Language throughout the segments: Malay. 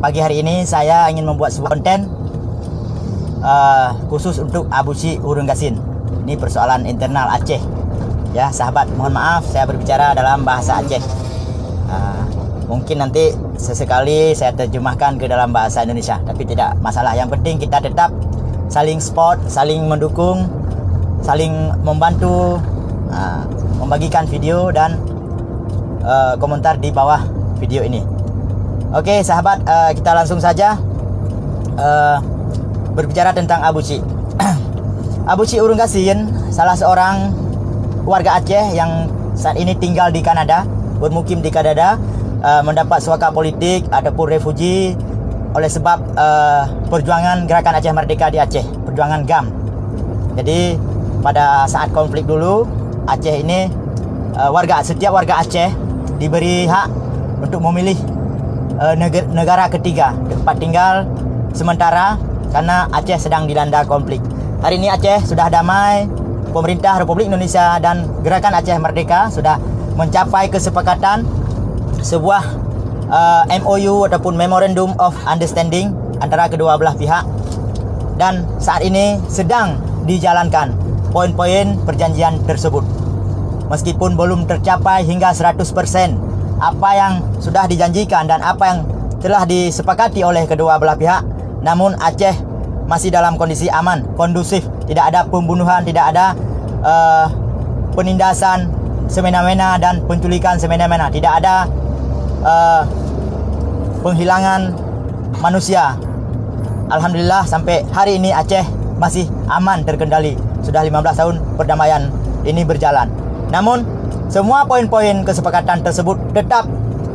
pagi hari ini saya ingin membuat sebuah konten khusus untuk Abu Sy Urung Gasin. Ini persoalan internal Aceh. Ya sahabat, mohon maaf saya berbicara dalam bahasa Aceh. Mungkin nanti sesekali saya terjemahkan ke dalam bahasa Indonesia, tapi tidak masalah. Yang penting kita tetap saling support, saling mendukung, saling membantu, membagikan video dan komentar di bawah video ini. Oke sahabat, kita langsung saja berbicara tentang Abu Sy. Abu Sy Urung Gasin salah seorang warga Aceh yang saat ini tinggal di Kanada, bermukim di Kanada, mendapat suaka politik ataupun refugi oleh sebab perjuangan Gerakan Aceh Merdeka di Aceh, perjuangan GAM. Jadi pada saat konflik dulu, Aceh ini setiap warga Aceh diberi hak untuk memilih negara ketiga tempat tinggal sementara karena Aceh sedang dilanda konflik. Hari ini Aceh sudah damai. Pemerintah Republik Indonesia dan Gerakan Aceh Merdeka sudah mencapai kesepakatan sebuah MOU ataupun Memorandum of Understanding antara kedua belah pihak, dan saat ini sedang dijalankan poin-poin perjanjian tersebut. Meskipun belum tercapai hingga 100% apa yang sudah dijanjikan dan apa yang telah disepakati oleh kedua belah pihak, namun Aceh masih dalam kondisi aman, kondusif, tidak ada pembunuhan, tidak ada penindasan semena-mena dan penculikan semena-mena, tidak ada penghilangan manusia. Alhamdulillah sampai hari ini Aceh masih aman, terkendali. Sudah 15 tahun perdamaian ini berjalan. Namun semua poin-poin kesepakatan tersebut tetap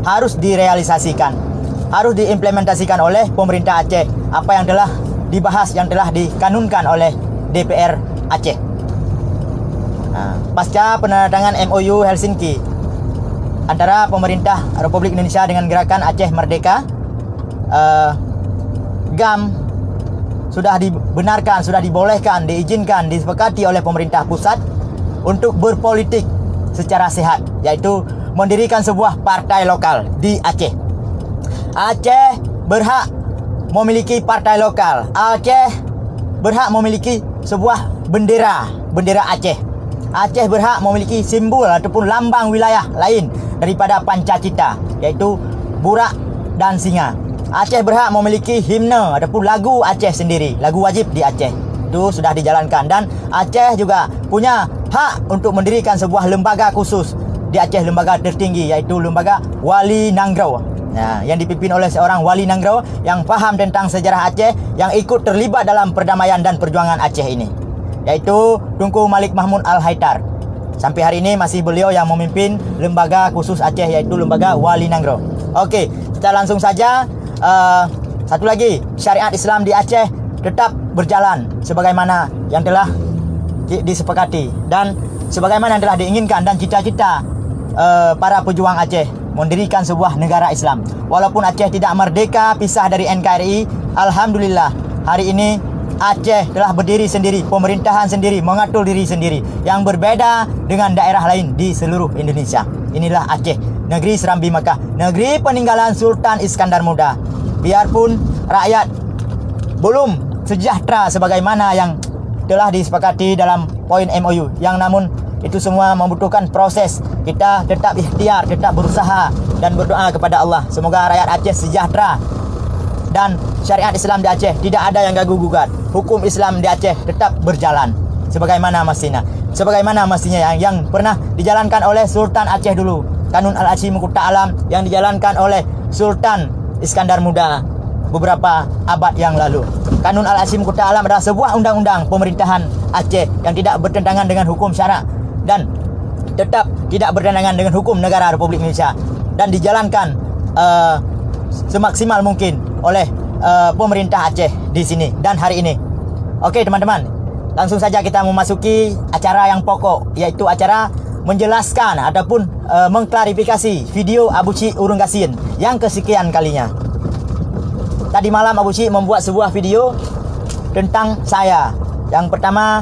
harus direalisasikan, harus diimplementasikan oleh pemerintah Aceh. Apa yang telah dibahas, yang telah dikanunkan oleh DPR Aceh. Pasca penandatangan MOU Helsinki antara pemerintah Republik Indonesia dengan Gerakan Aceh Merdeka, GAM sudah dibenarkan, sudah dibolehkan, diizinkan, disepakati oleh pemerintah pusat untuk berpolitik secara sehat, yaitu mendirikan sebuah partai lokal di Aceh. Aceh berhak memiliki partai lokal. Aceh berhak memiliki sebuah bendera Aceh. Aceh berhak memiliki simbol ataupun lambang wilayah lain daripada Pancacita, yaitu burak dan singa. Aceh berhak memiliki himne ataupun lagu Aceh sendiri, lagu wajib di Aceh. Itu sudah dijalankan, dan Aceh juga punya hak untuk mendirikan sebuah lembaga khusus di Aceh, lembaga tertinggi, yaitu lembaga Wali Nanggro. Yang dipimpin oleh seorang Wali Nanggro yang faham tentang sejarah Aceh, yang ikut terlibat dalam perdamaian dan perjuangan Aceh ini, yaitu Tunku Malik Mahmud Al-Haidar. Sampai hari ini masih beliau yang memimpin lembaga khusus Aceh, yaitu lembaga Wali Nanggro. Oke, kita langsung saja. Satu lagi, syariat Islam di Aceh tetap berjalan sebagaimana yang telah disepakati dan sebagaimana yang telah diinginkan dan cita-cita para pejuang Aceh, mendirikan sebuah negara Islam. Walaupun Aceh tidak merdeka, pisah dari NKRI, alhamdulillah hari ini Aceh telah berdiri sendiri, pemerintahan sendiri, mengatur diri sendiri, yang berbeda dengan daerah lain di seluruh Indonesia. Inilah Aceh, negeri Serambi Mekah, negeri peninggalan Sultan Iskandar Muda. Biarpun rakyat belum sejahtera sebagaimana yang telah disepakati dalam poin MOU, yang namun itu semua membutuhkan proses. Kita tetap ikhtiar, tetap berusaha dan berdoa kepada Allah. Semoga rakyat Aceh sejahtera dan syariat Islam di Aceh tidak ada yang ganggu-gugat. Hukum Islam di Aceh tetap berjalan sebagaimana mestinya yang pernah dijalankan oleh Sultan Aceh dulu. Kanun Al-Aceh Mukuta Alam yang dijalankan oleh Sultan Iskandar Muda beberapa abad yang lalu. Kanun Al-Aceh Mukuta Alam adalah sebuah undang-undang pemerintahan Aceh yang tidak bertentangan dengan hukum syarak dan tetap tidak bertentangan dengan hukum negara Republik Indonesia, dan dijalankan semaksimal mungkin oleh pemerintah Aceh di sini dan hari ini. Oke teman-teman, langsung saja kita memasuki acara yang pokok, yaitu acara menjelaskan ataupun mengklarifikasi video Abu Sy Urung Gasin yang kesekian kalinya. Tadi malam Abu Sy membuat sebuah video tentang saya. Yang pertama,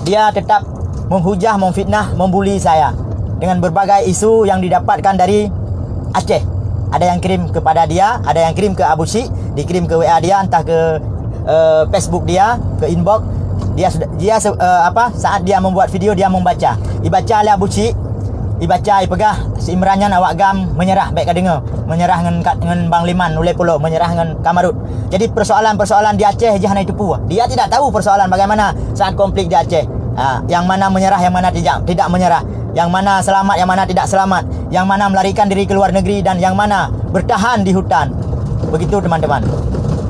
dia tetap menghujah, memfitnah, membuli saya dengan berbagai isu yang didapatkan dari Aceh. Ada yang kirim kepada dia, ada yang kirim ke Abu Sy, dikirim ke WA dia, entah ke Facebook dia, ke inbox dia saat dia membuat video dia membaca. Dibaca oleh Abu Cik, dibaca pegah si Imranyan awak gam menyerah baik ka dengar. Menyerah dengan Bang Liman ulai pulau, menyerah dengan Kamarut. Jadi persoalan-persoalan di Aceh je hanya tipu. Dia tidak tahu persoalan bagaimana saat konflik di Aceh. Yang mana menyerah, yang mana tidak menyerah, yang mana selamat, yang mana tidak selamat, yang mana melarikan diri ke luar negeri dan yang mana bertahan di hutan. Begitu teman-teman.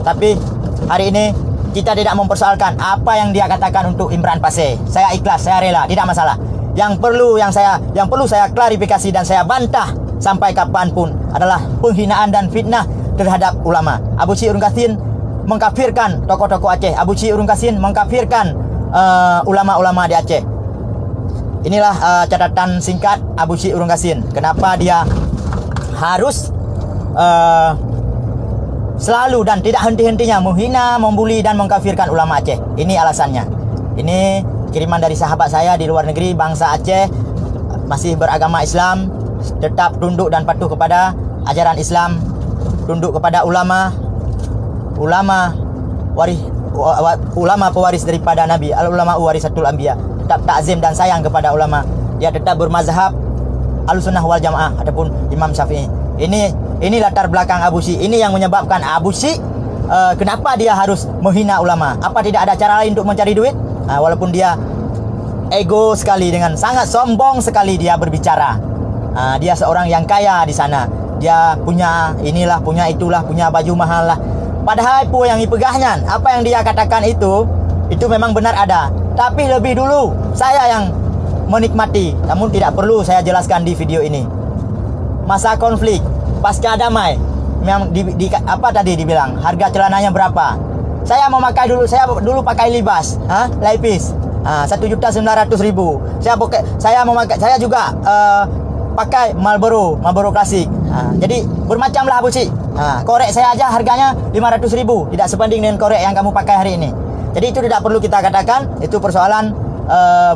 Tapi hari ini kita tidak mempersoalkan apa yang dia katakan untuk Imran Pasir. Saya ikhlas, saya rela, tidak masalah. Yang perlu saya klarifikasi dan saya bantah sampai kapanpun adalah penghinaan dan fitnah terhadap ulama. Abu Cik Urung Kasin mengkafirkan tokoh-tokoh Aceh. Abu Cik Urung Kasin mengkafirkan ulama-ulama di Aceh. Inilah catatan singkat Abu Cik Urung Kasin. Kenapa dia harus selalu dan tidak henti-hentinya menghina, membuli dan mengkafirkan ulama Aceh. Ini alasannya. Ini kiriman dari sahabat saya di luar negeri, bangsa Aceh, masih beragama Islam, tetap tunduk dan patuh kepada ajaran Islam, tunduk kepada ulama pewaris daripada Nabi. Al-ulama warisatul anbiya. Tetap takzim dan sayang kepada ulama. Dia tetap bermazhab Ahlussunnah wal Jamaah ataupun Imam Syafi'i. Ini latar belakang Abu Cik. Ini yang menyebabkan Abu Cik kenapa dia harus menghina ulama. Apa tidak ada cara lain untuk mencari duit? Walaupun dia ego sekali, dengan sangat sombong sekali dia berbicara. Dia seorang yang kaya di sana. Dia punya inilah, punya itulah, punya baju mahal lah. Padahal apa yang dipegahnya, apa yang dia katakan itu memang benar ada. Tapi lebih dulu saya yang menikmati. Namun tidak perlu saya jelaskan di video ini. Masa konflik, pasca damai, memang apa tadi dibilang, harga celananya berapa? Saya dulu pakai libas, Levi's, 1.900.000. Saya juga pakai Marlboro klasik. Jadi bermacamlah Abu Cik. Korek saya aja harganya 500.000, tidak sebanding dengan korek yang kamu pakai hari ini. Jadi itu tidak perlu kita katakan itu persoalan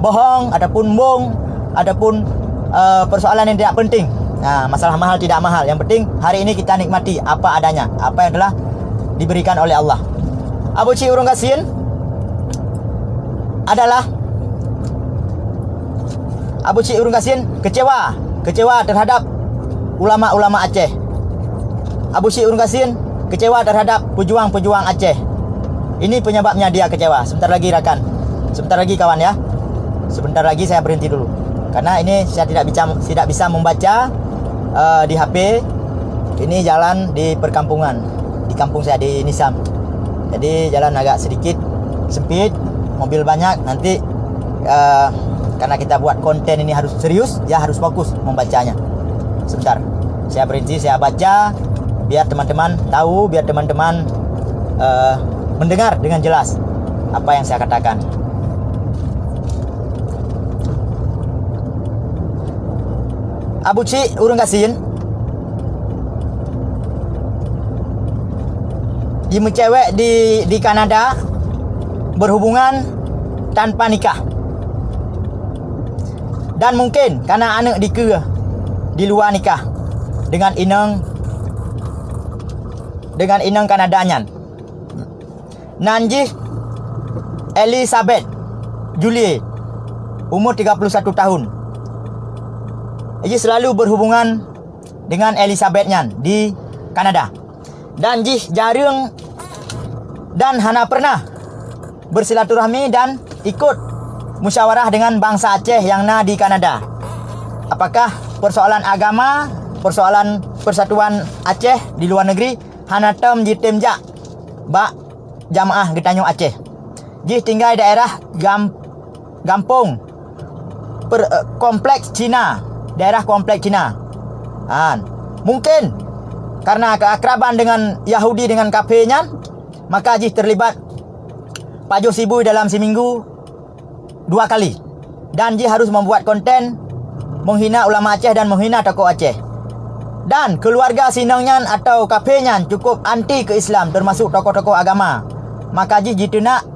bohong ataupun bong ataupun persoalan yang tidak penting. Masalah mahal tidak mahal, yang penting hari ini kita nikmati apa adanya, apa yang telah diberikan oleh Allah. Abu Cik Urung Kasin adalah Abu Cik Urung Kasin kecewa terhadap ulama-ulama Aceh. Abu Cik Urung Kasin kecewa terhadap pejuang-pejuang Aceh. Ini penyebabnya dia kecewa. Sebentar lagi rakan, sebentar lagi kawan ya. Sebentar lagi saya berhenti dulu karena ini saya tidak bisa membaca di HP. Ini jalan di perkampungan, di kampung saya di Nisam. Jadi jalan agak sedikit sempit, mobil banyak. Nanti karena kita buat konten ini harus serius, ya harus fokus membacanya. Sebentar, saya berhenti, saya baca biar teman-teman tahu, biar teman-teman mendengar dengan jelas apa yang saya katakan. Abu Cik Urung Kasin cewek di Kanada berhubungan tanpa nikah. Dan mungkin karena anak dikira di luar nikah dengan inang Kanadanya. Nanji Elizabeth Julie umur 31 tahun. Ia selalu berhubungan dengan Elizabethnya di Kanada. Dan jih jarang dan hana pernah bersilaturahmi dan ikut musyawarah dengan bangsa Aceh yang di Kanada. Apakah persoalan agama, persoalan persatuan Aceh di luar negeri hana jitem bak jamaah Getanyong Aceh. Jih tinggal daerah Gampung kompleks Cina, daerah kompleks Cina. Mungkin karena keakraban dengan Yahudi dengan kafenya, maka Jih terlibat pajuh sibui dalam seminggu 2 kali. Dan Jih harus membuat konten menghina ulama Aceh dan menghina tokoh Aceh. Dan keluarga sinangnya atau kafenya cukup anti ke Islam, termasuk tokoh-tokoh agama. Maka Jih nak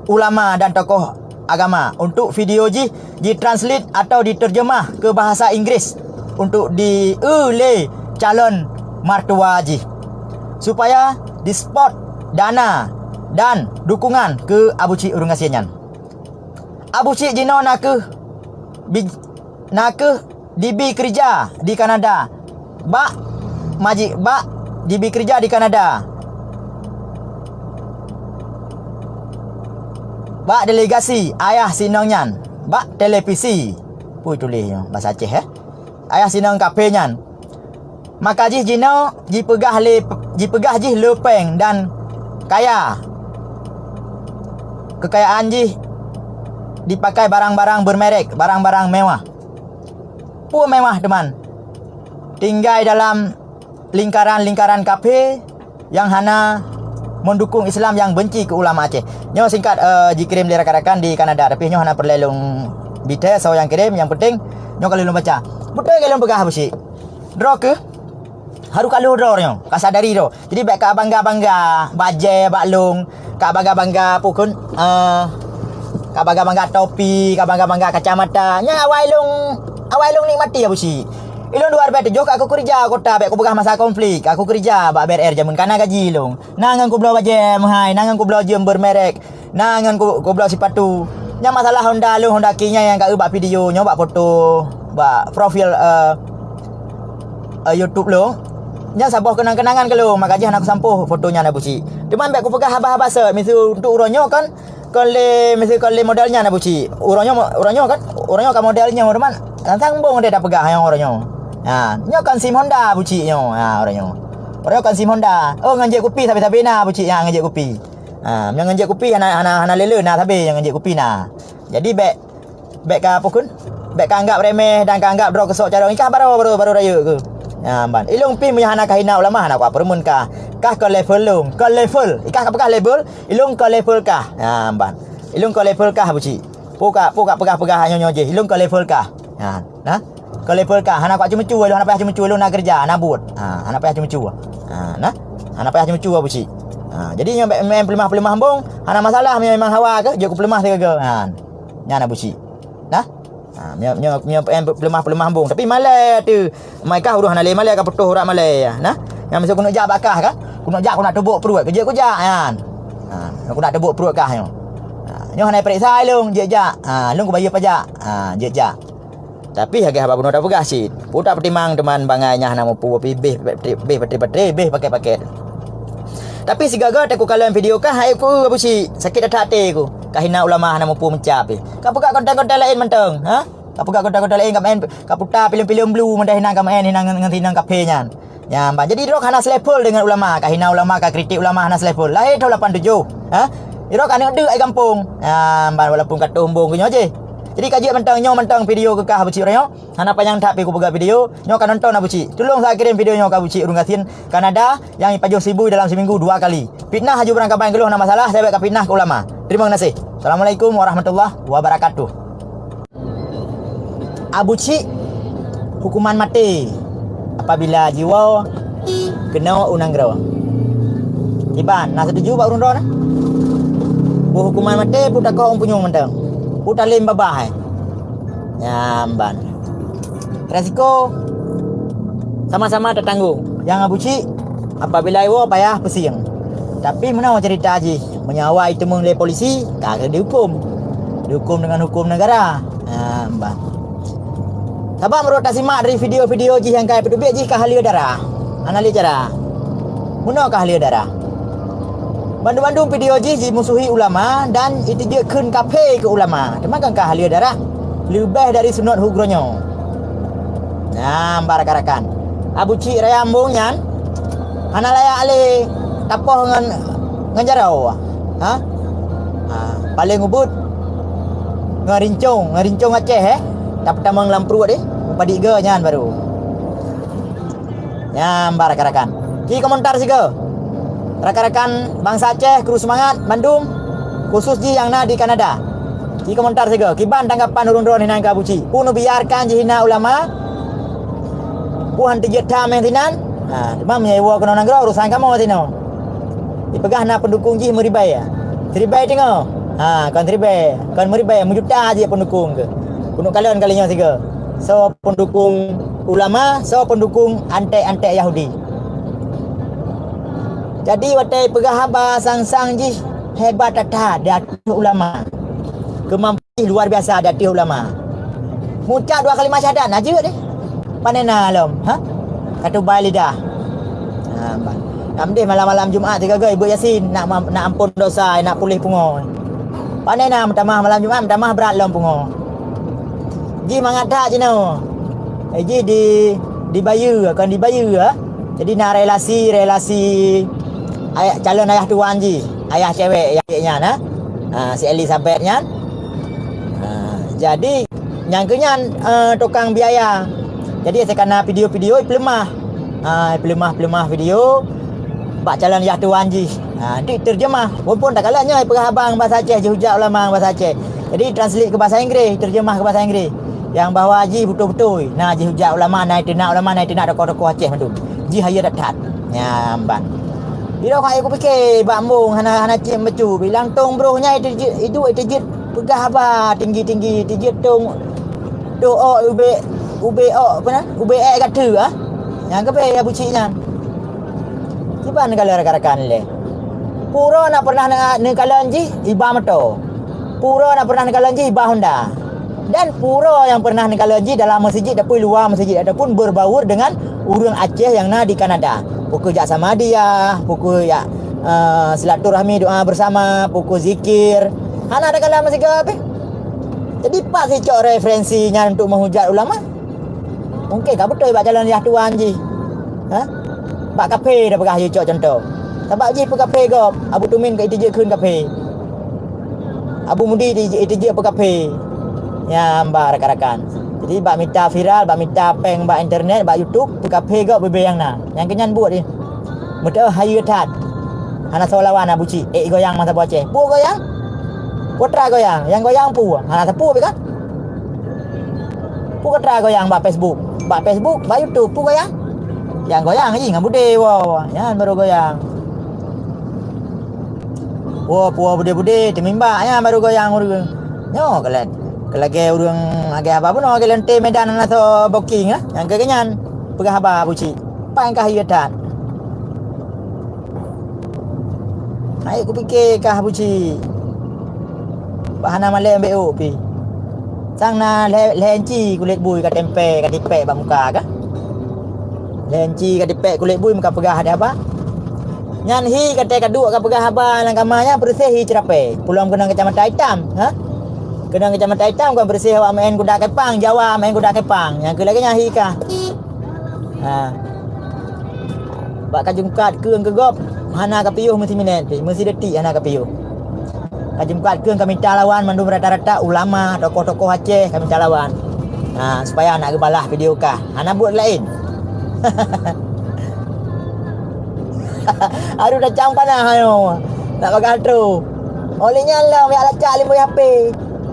ulama dan tokoh agama untuk video Jih ditranslate atau diterjemah ke bahasa Inggris untuk diulih calon martua Jih. supaya disport dana dan dukungan ke Abu Cik urung kasihannya. Abu Cik Jino nak DB kerja di Kanada. Bak DB kerja di Kanada. Bak delegasi ayah sinongnyan. Bak televisi. Pui tulisnya bahasa Aceh Ayah sinong kapenyan. Maka jih Jino jipegah jih lepeng dan kaya. Kekayaan jih dipakai barang-barang bermerek, barang-barang mewah. Pun mewah teman. Tinggal dalam lingkaran-lingkaran kafe yang hana mendukung Islam yang benci ke ulama Aceh. Nyo singkat dikirim dari rakan-rakan di Kanada, tapi nyo hana perlelong detail so yang kirim, yang penting nyo kalau baca. Betul kalau pegah besi. Draw ke? Haru kalau draw nyo, ka sadari do. Jadi baik ka bangga-bangga baje baklung, ka bangga-bangga pukun ka bangga-bangga topi, ka bangga-bangga kacamata. Nya awai long nikmati ya besi. Ilong luar bete jok aku kerja kota baik aku pegah masa konflik. Aku kerja bak BRR jamun kana gaji long. Nangan ku belo baje mahai, nangan ku belo jem bermerek. Nangan ku belo sepatu. Nya masalah Honda kinya yang ka bak video nyo bak foto bak profil YouTube lo. Nya sabah kenang-kenangan kalau makanya aku sampuh fotonya na buci. Cuman baik aku pegah haba-haba se misu untuk uronyo kan kalau modelnya na buci. Uronyo kan modelnya teman. Tantang bong dia dah pegah yang uronyo. Nyo kan SIM Honda buci nyo. Uronyo kan SIM Honda. Oh nganjek kopi sabi-sabi na buci yang nganjek kopi. Yang nganjek kopi hana lele na sabi yang nganjek kopi na. Jadi baik ka pukun. Baik ka anggap remeh dan ka anggap draw kesok cara nikah baru raya ke. Ban ilung pi punya hana kahina ulama hana ku permun kah ke level long ke level ikah apakah level ilung ke level kah ban ilung ke level kah buci puka pegah hanya je ilung ke level kah nah ke level kah hana ku cuma cuai hana payah cuma cuai lu nak kerja nak buat hana payah cuma cuai nah hana payah cuma cuai buci jadi nyo main pelimah bong hana masalah memang hawa ke je ku pelimah ke nya nak buci nah nyo pelemah bong tapi malai tu mai kah uruh hana le malai ka putuh urat malai nah yang mesti kuno jak bakah kan kuno jak nak tebuk perut kerja ku jak kan aku nak tebuk perut kah nyo hana periksa long je jak long ku bayar pajak je jak tapi harga haba bunuh dah pegah sit putak pertimang teman bangainya hana mampu beh pakai paket tapi sigaga aku kalau video kah hai ku abusi sakit dah hati ku kahina ulama hana mampu mencap ka buka konten-konten lain menteng ka buka konten-konten lain ka main ka putar film-film blue mendah hinang ka main hinang kafe nya ban jadi rok hana selevel dengan ulama kahina ulama ka kritik ulama hana selevel lain tahun 87 rok ane de ai kampung ban walaupun kat tombong ku nyo je jadi kaji mentang video ke kah buci orang hana panjang tak ku buka video nyo kan nonton buci tolong saya kirim video nyo ka buci urung gasin Kanada yang ipajuh sibu dalam seminggu 2 kali fitnah haju berang kapan geluh na masalah saya baik fitnah ke ulama terima kasih Assalamualaikum warahmatullahi wabarakatuh Abu Cik hukuman mati apabila jiwa kena unang gerawa Iban nak setuju pak urun ron hukuman mati pudak kau punyung mentang putar lim babah nyamban resiko sama-sama tertanggung yang Abu Cik apabila iwo payah pesing tapi mana cerita haji menyawa itu mengelai polisi kagak dihukum dengan hukum negara nyamban sabab menurut simak dari video-video ji yang kaya pedubik ji kehalia darah analis cara mana kehalia darah Bandung-bandung video ji musuhi ulama dan itu dia kun kafe ke ulama. Teman kan kehalia darah lebih dari sunat hugronyo. Nah, barak-arakan. Abu Cik raya ambung nyan. Hana layak ale tapoh ngan jarau. Paling ubud ngarincong Aceh dapat tamang lampru deh. Padi ge nyan baru. Nyam barak-arakan. Ki komentar sih ge. Rakan-rakan bangsa Aceh kru semangat Bandung khusus ji yang na di Kanada di komentar sega kiban tanggapan urun-urun hinang ka Abu Cik pun biarkan ji hina ulama puhan tijet tam yang tinan demam nyewa kena nanggro urusan kamu tino dipegah na pendukung ji meribai tribai tengok kan tribai kan meribai menjuta ji pendukung ke kuno kalian kalinya sega so pendukung ulama so pendukung antek-antek Yahudi Jadi watai pegahaba sang-sang ji hebat tata Datuk ulama. Kemampuan luar biasa Datuk ulama. Ngucap 2 kalimah syahadat nah je deh. Panena lom, ha? Kata bayi lidah. Amdih malam-malam Jumaat tiga ibu Yasin nak ampun dosa, nak pulih pungo. Panena minta malam Jumaat, minta berat lom pungo. Ji mangata je no. Ji dibayar akan dibayar ha? Jadi nak relasi ayah calon ayah tuan ji, ayah cewek yaknya nah. Si Eli sampai nya. Jadi nyangkanya tukang biaya. Jadi saya kena video-video pelemah. Pelemah video bak calon ayah tuan ji. Nanti terjemah. Walaupun tak kalanya perhabang bahasa Aceh, hujat ulama bahasa Aceh. Jadi translate ke bahasa Inggeris, terjemah ke bahasa Inggeris. Yang bahawa haji betul-betul nah haji hujat ulama naik tenak tokoh-tokoh Aceh tu. Ji haya datat. Ya amban. Bila aku fikir bambung hana cim becu bilang tong brohnya itu pegah apa tinggi tong ube apa nah ube kata ah. Yang ke ya bucinya. Siapa nak kalau rakan-rakan le. Pura nak pernah nak kalan ji iba motor. Pura nak pernah nak kalan ji iba Honda. Dan pura yang pernah nak kalan ji dalam masjid ataupun luar masjid ataupun berbaur dengan orang Aceh yang nak di Kanada. Pukul jak sama dia, pukul ya silaturahmi doa bersama, pukul zikir. Hana ada kalam masih apa? Jadi pas si cok referensinya untuk menghujat ulama. Mungkin kau betul bak jalan yang tuan ji. Ha? Bak kafe dah pegah je cok contoh. Sebab ji pe kafe go, Abu Tumin ke itu je kun kafe. Abu Mudi itu je pe kafe. Ya ambar rakan-rakan. Jadi bak minta viral, bak minta peng bak internet, bak YouTube, tu kafe gak bebe yang na. Yang kenyan buat ni. Mudah hayu tat. Hana solawan abu ci. Goyang masa boceh. Pu goyang. Putra goyang, yang goyang pu. Hana sapu kan? Pu putra goyang bak Facebook, bak YouTube pu goyang. Yang goyang ni ngabude wow. Yan baru goyang. Wah, pu bude-bude temimba ya baru goyang urang. Yo kelat. Kelagi orang agak apa pun agak lente medan atau booking lah. Yang kekenyan pegah apa buci. Pangkah hiatan. Naik aku fikir kah buci. Bahana malai ambil pi. Sang na lenci kulit bui kat tempe kat tipek bak muka kah? Lenci kat tipek kulit bui muka pegah ada apa? Nyan hi kata kaduk kat pegah apa lang kamanya bersih hi cerape. Pulang kena kecamatan hitam, ha? Kena kecamatan hitam kan bersih awak main kuda kepang, Jawa main kuda kepang. Yang ke lagi nyahi kah? Ha. Bak kajungkat keung ke gop. Hana kapiuh mesti minat, mesti detik hana kapiuh. Kajungkat keung kami minta lawan mandum rata-rata ulama, tokoh-tokoh Aceh kami minta lawan. Ha, supaya nak gebalah video kah. Hana buat lain. Aduh dah cang panah ayo. Nak pakai tu. Olehnya lah ya lacak limbu HP.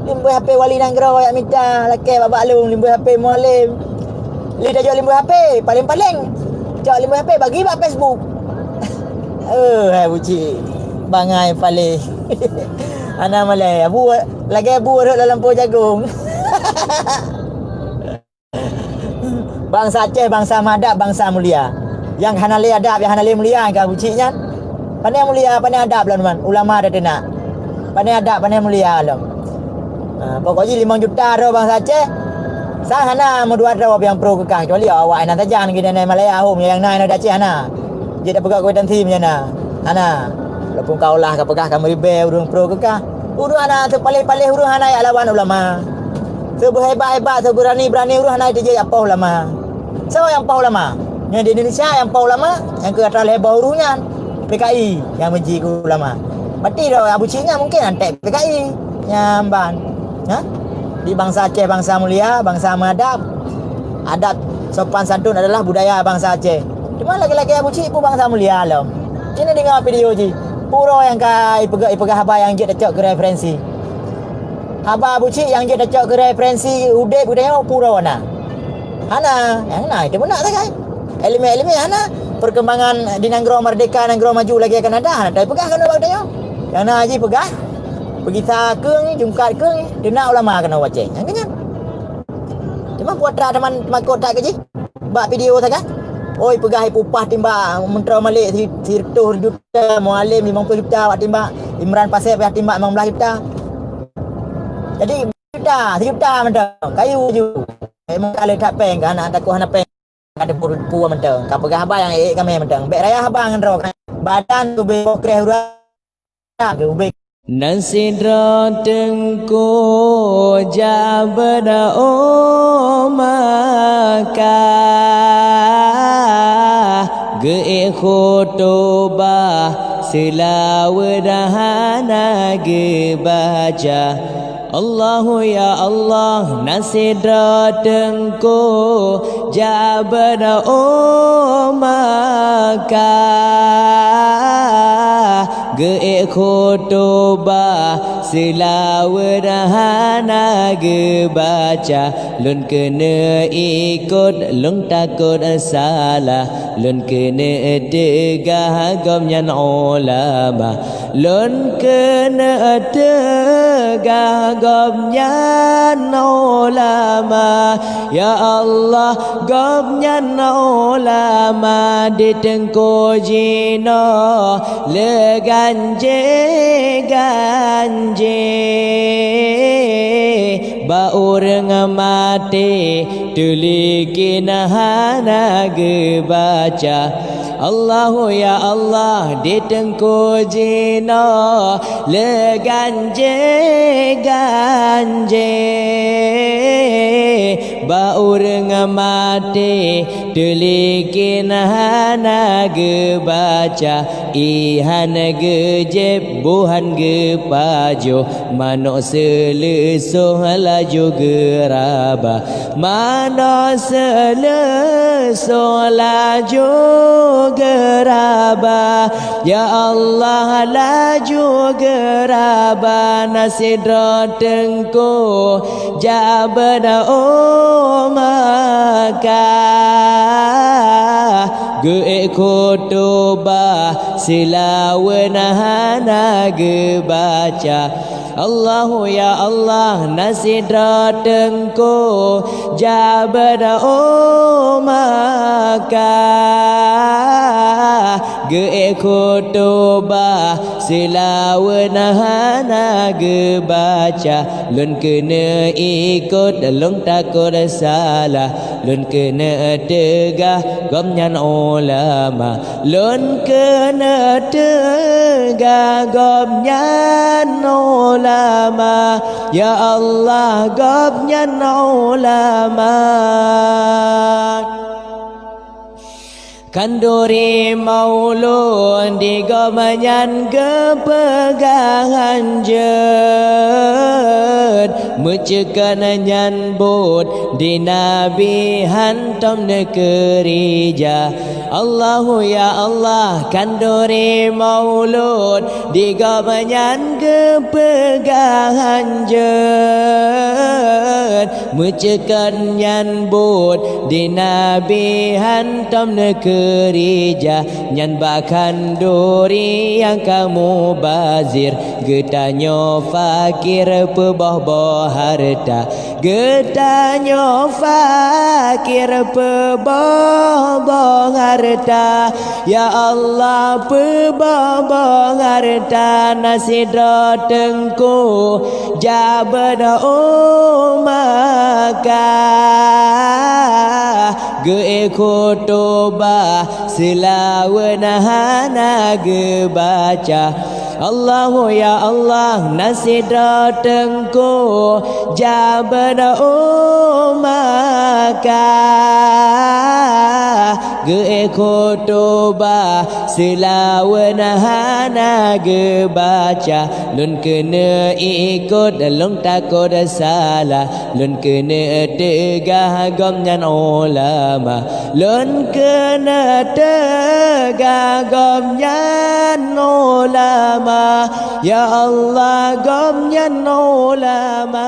Limbu HP wali nanggro yang minta laki babak alung limbu HP mualim. Li dah jual limbu HP paling-paling. Jual limbu HP bagi bak Facebook. Hai buci. Bangai paling. Ana malai abu lagi abu dalam lampu jagung. Bangsa Aceh, bangsa madap, bangsa mulia. Yang hanali adab, yang hanali mulia kan bucinya. Pandai mulia, pandai adab lah teman. Ulama ada nak. Pandai adab, pandai mulia lah. Pokoknya 5 juta ro bangsa Aceh. Sahana mau 2 ro yang pro kekah kecuali awak nak tajang gini nai Malaya home yang nai ada Aceh ana. Dia dah pegak kuitan tim jana. Ana. Walaupun kau lah kau pegah kamu ribe urung pro kekah. Urung ana terpalih-palih urung ana ya lawan ulama. Seberhebat-hebat, seberani-berani urung ana dia apa ulama. Siapa yang apa ulama? Yang di Indonesia yang apa ulama? Yang ke atas lebar urungnya PKI yang benci ulama. Berarti dah Abu Cina mungkin antek PKI nyamban. Ha? Di bangsa Aceh bangsa mulia, bangsa madap. Adab sopan santun adalah budaya bangsa Aceh. Cuma lagi-lagi Abu Cik pun bangsa mulia lah. Ini dengar video ji. Puro yang kai pegah haba yang je cocok ke referensi. Haba Abu Cik yang je cocok ke referensi udep budaya puro na. Hana, yang na itu benar tak kai? Elemen-elemen hana perkembangan di Nanggro Merdeka, Nanggro maju lagi akan ada. Hana tak pegah kan budaya. Yang na haji pegah. Pergi sakeng, jungkat keng, dia nak ulama kena waceng. Yang kenyang. Cuma putra teman makot tak ke ji? Buat video tak kan? Oi pegah upah timbak mentera malik 100 juta, mualim 50 juta buat timbak, Imran Pasir pihak timbak 15 juta. Jadi juta mentera kayu je. Memang kali tak peng kan anak takut hana peng ada puru mentera. Ka pegah abang yang kami mentera. Bek raya abang ngendro badan tu be kreh urang ke be Nasidra tengko jabada maka ge khotoba selawedahana ge baca Allahu ya Allah nasidra tengko jabada maka ge khotoba selawedahana ge baca lun kena ikut lun takut salah lun kena tegah gomnyan ulama lun kena tegah gomnyan ulama ya Allah gomnyan ulama di tengko jino le ganje ba orang mati tulikin hana ge baca Allahu ya Allah di tengku jina le ganje ba orang mati tulikin hana ge baca ihan ge jeb buhan ge pajo manok selesuh laju geraba manok selesuh laju geraba ya Allah laju geraba nasidra tengko jabada maka ge khotoba silawenahana ge baca Allahu ya Allah nasidra tengko jabada maka ge khotoba silawenahana ge baca lun kena ikut lun takut salah lun kena tegah gomnyan ulama lun kena tegah gomnyan ulama ya Allah gomnyan ulama Kanduri maulun di gomanyan kepegangan jen Mucekan nyan bud di nabi hantam nekerija Allahu ya Allah kanduri maulud di gomanyan kepegangan jen Mucekan nyan bud di nabi hantam nekerija Kerja nyan bakan duri yang kamu bazir Getanyo fakir peboh-boh harta Getanyo fakir peboh-boh harta Ya Allah peboh-boh harta Nasidra tengku jabada maka Ge khotoba silawenahana ge baca Allahu ya Allah nasidra tengku jabada maka ge khotoba silawenahana ge baca lun kena ikut lun takut salah lun kena tegah gomnyan ulama lun kena tegah gomnyan ulama ya Allah gomnyan ulama